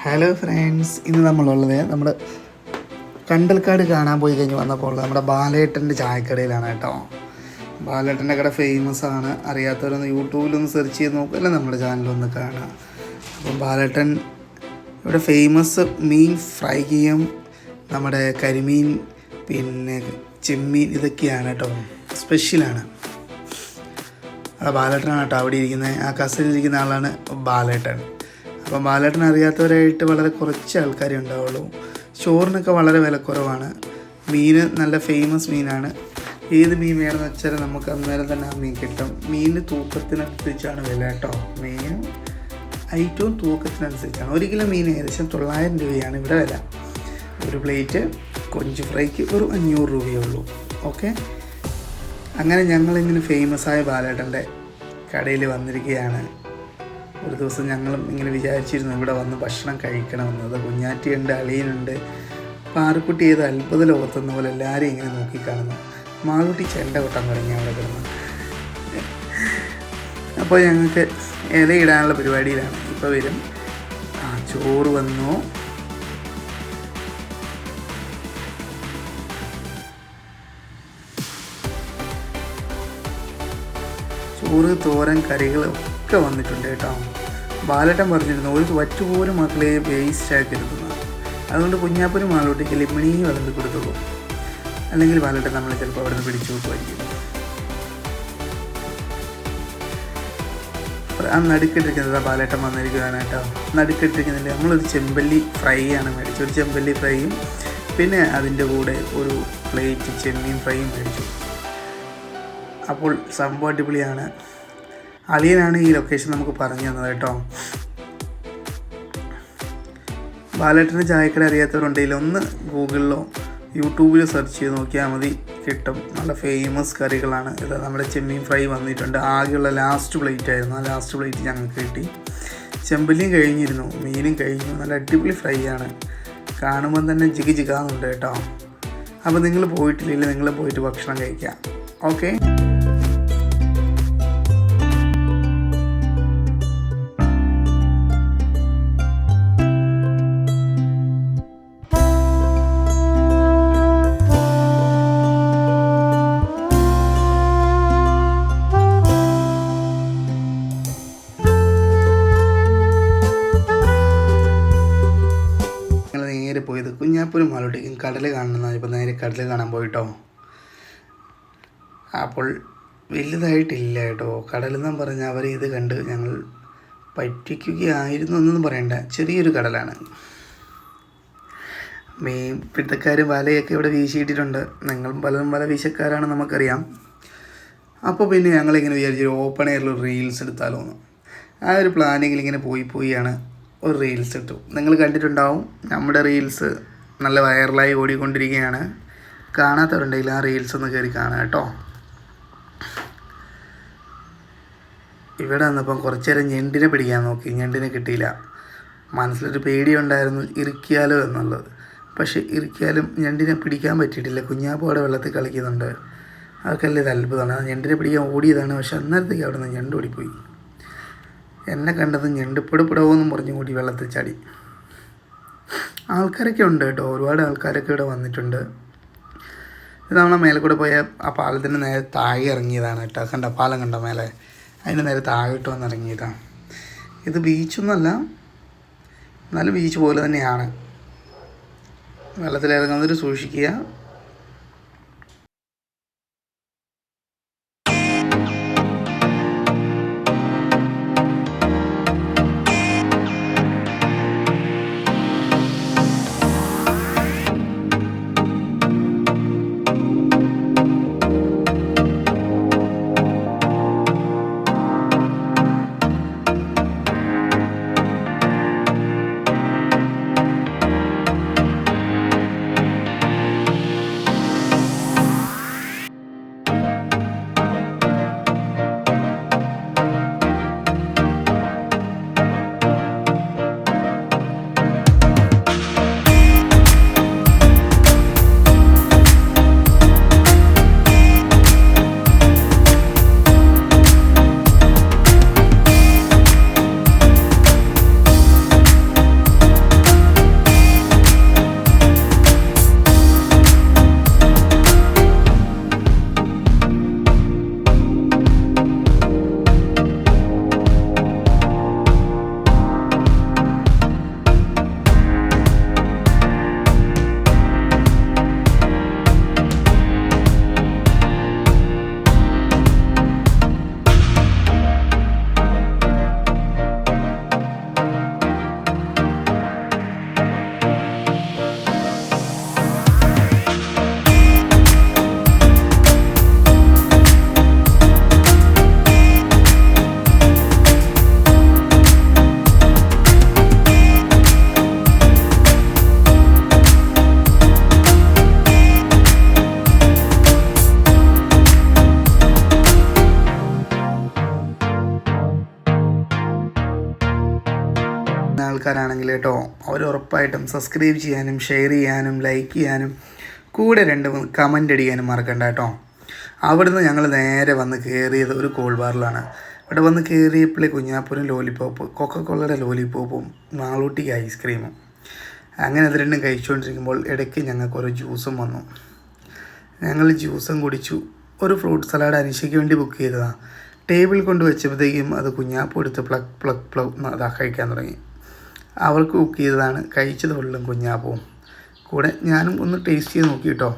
Hello friends, ഇന്ന് നമ്മളുള്ളത് നമ്മുടെ കണ്ടൽക്കാട് കാണാൻ പോയി കഴിഞ്ഞ് വന്നപ്പോൾ നമ്മുടെ ബാലേട്ടൻ്റെ ചായക്കടയിലാണ് കേട്ടോ. ബാലേട്ടൻ്റെ കട ഫേമസ് ആണ്. അറിയാത്തവരൊന്ന് യൂട്യൂബിലൊന്ന് സെർച്ച് ചെയ്ത് നോക്കില്ല, നമ്മുടെ ചാനലൊന്ന് കാണാം. അപ്പം ബാലേട്ടൻ ഇവിടെ ഫേമസ് മീൻ ഫ്രൈയും നമ്മുടെ കരിമീൻ പിന്നെ ചെമ്മീൻ ഇതൊക്കെയാണ് കേട്ടോ, സ്പെഷ്യലാണ്. അത് ബാലേട്ടനാണ് കേട്ടോ അവിടെ ഇരിക്കുന്നത്. ആ കസേരയിലിരിക്കുന്ന ആളാണ് ബാലേട്ടൻ. അപ്പം ബാലേട്ടൻ അറിയാത്തവരായിട്ട് വളരെ കുറച്ച് ആൾക്കാരേ ഉണ്ടാവുള്ളൂ. ചോറിനൊക്കെ വളരെ വിലക്കുറവാണ്. മീൻ നല്ല ഫേമസ് മീനാണ്. ഏത് മീൻ വേണമെന്ന് വെച്ചാൽ നമുക്ക് അന്നേരം തന്നെ ആ മീൻ കിട്ടും. മീനിന് തൂക്കത്തിനനുസരിച്ചാണ് വില കേട്ടോ. മീൻ ഐറ്റവും തൂക്കത്തിനനുസരിച്ചാണ്. 1 കിലോ മീൻ ഏകദേശം 900 രൂപയാണ് ഇവിടെ വില. ഒരു പ്ലേറ്റ് കൊഞ്ച് ഫ്രൈക്ക് ഒരു 500 രൂപയേ ഉള്ളൂ. ഓക്കെ, അങ്ങനെ ഞങ്ങളിങ്ങനെ ഫേമസായ ബാലേട്ടൻ്റെ കടയിൽ വന്നിരിക്കുകയാണ്. ഒരു ദിവസം ഞങ്ങളും ഇങ്ങനെ വിചാരിച്ചിരുന്നു ഇവിടെ വന്ന് ഭക്ഷണം കഴിക്കണമെന്ന്. അത് കുഞ്ഞാറ്റിയുണ്ട്, അളിയനുണ്ട്, പാറക്കുട്ടി ഏത് അത്ഭുത ലോകത്തെന്ന പോലെ എല്ലാവരും ഇങ്ങനെ നോക്കിക്കാണുന്നു. മാളുട്ടി ചെണ്ട കൊട്ടാൻ തുടങ്ങി അവിടെ കിടന്ന്. അപ്പോൾ ഞങ്ങൾക്ക് ഇലയിടാനുള്ള പരിപാടിയിലാണ്. ഇപ്പോൾ വരും. ചോറ് വന്നു. ചോറ്, തോരൻ, കറികളൊക്കെ വന്നിട്ടുണ്ട് കേട്ടോ. ബാലേട്ടൻ പറഞ്ഞിരുന്നു ഒരു വറ്റുപോലും മക്കളെ വേസ്റ്റ് ആക്കരുതെന്ന്. അതുകൊണ്ട് കുഞ്ഞാപ്പനും മാളൂട്ടിക്ക് ലിമിണി വിളമ്പി കൊടുത്തുള്ളൂ. അല്ലെങ്കിൽ ബാലേട്ടൻ നമ്മളെ ചിലപ്പോൾ അവിടെ നിന്ന് പിടിച്ചു നോക്കുമായിരിക്കും. ആ നടുക്കിട്ടിരിക്കുന്നത് ബാലേട്ടൻ വന്നിരിക്കുകയാണ് കേട്ടോ. നടുക്കിട്ടിരിക്കുന്നില്ല, നമ്മളൊരു ചെമ്പല്ലി ഫ്രൈ ആണ് മേടിച്ചത്. ഒരു ചെമ്പല്ലി ഫ്രൈയും പിന്നെ അതിൻ്റെ കൂടെ ഒരു പ്ലേറ്റ് ചെമ്മീൻ ഫ്രൈയും മേടിച്ചു. അപ്പോൾ സംഭവം അടിപൊളിയാണ്. അളിയനാണ് ഈ ലൊക്കേഷൻ നമുക്ക് പറഞ്ഞു തന്നത് കേട്ടോ. ബാലേട്ടൻ്റെ ചായക്കട അറിയാത്തവരുണ്ടെങ്കിൽ ഒന്ന് ഗൂഗിളിലോ യൂട്യൂബിലോ സെർച്ച് ചെയ്ത് നോക്കിയാൽ മതി, കിട്ടും. നല്ല ഫേമസ് കറികളാണ് ഇത്. നമ്മുടെ ചെമ്മീൻ ഫ്രൈ വന്നിട്ടുണ്ട്. ആകെയുള്ള ലാസ്റ്റ് പ്ലേറ്റ് ആയിരുന്നു. ആ ലാസ്റ്റ് പ്ലേറ്റ് ഞങ്ങൾക്ക് കിട്ടി. ചെമ്പല്ലിയും കഴിഞ്ഞിരുന്നു, മീനും കഴിഞ്ഞു. നല്ല അടിപൊളി ഫ്രൈ ആണ്. കാണുമ്പോൾ തന്നെ ജിഗാന്നുണ്ട് കേട്ടോ. അപ്പോൾ നിങ്ങൾ പോയിട്ടില്ലെങ്കിൽ നിങ്ങൾ പോയിട്ട് ഭക്ഷണം കഴിക്കാം. ഓക്കെ. നേരെ പോയത് കുഞ്ഞാപ്പൂരും മാളൂട്ടിക്കും കടൽ കാണണമെന്നാണ്. ഇപ്പോൾ നേരെ കടൽ കാണാൻ പോയിട്ടോ. അപ്പോൾ വലുതായിട്ടില്ല കേട്ടോ കടലെന്നും പറഞ്ഞാൽ അവർ ഇത് കണ്ട് ഞങ്ങൾ പറ്റിക്കുകയായിരുന്നു എന്നൊന്നും പറയണ്ട. ചെറിയൊരു കടലാണ്. മീൻ പിടുത്തക്കാർ വലയൊക്കെ ഇവിടെ വീശിയിട്ടിട്ടുണ്ട്. നിങ്ങളും പലരും വല വീശക്കാരാണ്, നമുക്കറിയാം. അപ്പോൾ പിന്നെ ഞങ്ങളിങ്ങനെ വിചാരിച്ചു ഓപ്പൺ എയറിൽ റീൽസ് എടുത്താലോ എന്ന്. ആ ഒരു പ്ലാനിങ്ങിൽ ഇങ്ങനെ പോയിയാണ് ഒരു റീൽസ് ഇട്ടു. നിങ്ങൾ കണ്ടിട്ടുണ്ടാവും. നമ്മുടെ റീൽസ് നല്ല വൈറലായി ഓടിക്കൊണ്ടിരിക്കുകയാണ്. കാണാത്തവരുണ്ടെങ്കിൽ ആ റീൽസ് ഒന്ന് കയറി കാണാം കേട്ടോ. ഇവിടെ വന്നപ്പം കുറച്ച് നേരം ഞണ്ടിനെ പിടിക്കാൻ നോക്കി. ഞണ്ടിനെ കിട്ടിയില്ല. മനസ്സിലൊരു പേടിയുണ്ടായിരുന്നു ഇറുക്കിയാലോ എന്നുള്ളത്. പക്ഷേ ഇറുക്കിയാലും ഞണ്ടിനെ പിടിക്കാൻ പറ്റിയിട്ടില്ല. കുഞ്ഞാപ്പൂ അവിടെ വെള്ളത്തിൽ കളിക്കുന്നുണ്ട്. അതൊക്കെ ഇത് അത്ഭുതമാണ്. ഞണ്ടിനെ പിടിക്കാൻ ഓടിയതാണ്. പക്ഷെ അന്നേരത്തേക്ക് അവിടെ നിന്ന് ഞണ്ട് ഓടിപ്പോയി. എന്നെ കണ്ടത് ഞണ്ട് പിടപിടവെന്നും പറഞ്ഞു കൂടി വെള്ളത്തിൽ ചാടി. ആൾക്കാരൊക്കെ ഉണ്ട് കേട്ടോ, ഒരുപാട് ആൾക്കാരൊക്കെ ഇവിടെ വന്നിട്ടുണ്ട്. ഇത് നമ്മളെ മേലെ കൂടെ പോയ ആ പാലത്തിൻ്റെ നേരെ താഴെ ഇറങ്ങിയതാണ് കേട്ടോ. കണ്ട പാലം കണ്ട മേലെ, അതിൻ്റെ നേരെ താഴോട്ട് വന്ന് ഇറങ്ങിയതാണ്. ഇത് ബീച്ചൊന്നുമല്ല, എന്നാലും ബീച്ച് പോലെ തന്നെയാണ്. വെള്ളത്തിലിറങ്ങുന്നവർ സൂക്ഷിക്കുക. ആൾക്കാരാണെങ്കിൽ കേട്ടോ, അവർ ഉറപ്പായിട്ടും സബ്സ്ക്രൈബ് ചെയ്യാനും ഷെയർ ചെയ്യാനും ലൈക്ക് ചെയ്യാനും കൂടെ 2 കമൻ്റ് അടിക്കാനും മറക്കണ്ട കേട്ടോ. അവിടുന്ന് ഞങ്ങൾ നേരെ വന്ന് കയറിയത് ഒരു കൂൾ ബാറിലാണ്. ഇവിടെ വന്ന് കയറിയപ്പോഴേ കുഞ്ഞാപ്പൂരും ലോലിപ്പോപ്പ്, കൊക്കക്കോളയുടെ ലോലിപ്പോപ്പും നാളൂട്ടിക്ക് ഐസ്ക്രീമും, അങ്ങനെ അത് രണ്ടും കഴിച്ചുകൊണ്ടിരിക്കുമ്പോൾ ഇടയ്ക്ക് ഞങ്ങൾക്ക് ഒരു ജ്യൂസും വന്നു. ഞങ്ങൾ ജ്യൂസും കുടിച്ചു. ഒരു ഫ്രൂട്ട് സലാഡ് അനിഷയ്ക്ക് വേണ്ടി ബുക്ക് ചെയ്തതാണ്. ടേബിൾ കൊണ്ട് വെച്ചപ്പോഴത്തേക്കും അത് കുഞ്ഞാപ്പൂ എടുത്ത് പ്ലഗ് പ്ലഗ് പ്ലഗ് അതാ കഴിക്കാൻ തുടങ്ങി. അവൾക്ക് ബുക്ക് ചെയ്തതാണ്. കഴിച്ചത് വെള്ളം കുഞ്ഞാപ്പവും കൂടെ ഞാനും ഒന്ന് ടേസ്റ്റ് ചെയ്ത് നോക്കി കേട്ടോ.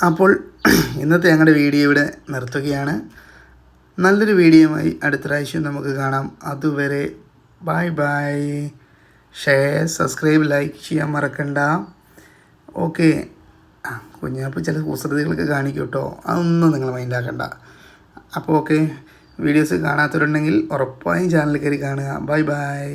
അപ്പോൾ ഇന്നത്തെ ഞങ്ങളുടെ വീഡിയോ ഇവിടെ നിർത്തുകയാണ്. നല്ലൊരു വീഡിയോയുമായി അടുത്ത പ്രാവശ്യം നമുക്ക് കാണാം. അതുവരെ bye bye. Share subscribe like ചെയ്യാൻ മറക്കണ്ട. ഓക്കെ. കുഞ്ഞാപ്പ് ചില കുസൃതികളൊക്കെ കാണിക്കും കേട്ടോ, അതൊന്നും നിങ്ങൾ മൈൻഡാക്കണ്ട. അപ്പോൾ ഓക്കെ, വീഡിയോസ് കാണാത്തവരുണ്ടെങ്കിൽ ഉറപ്പായും ചാനൽ കയറി കാണുക. Bye bye.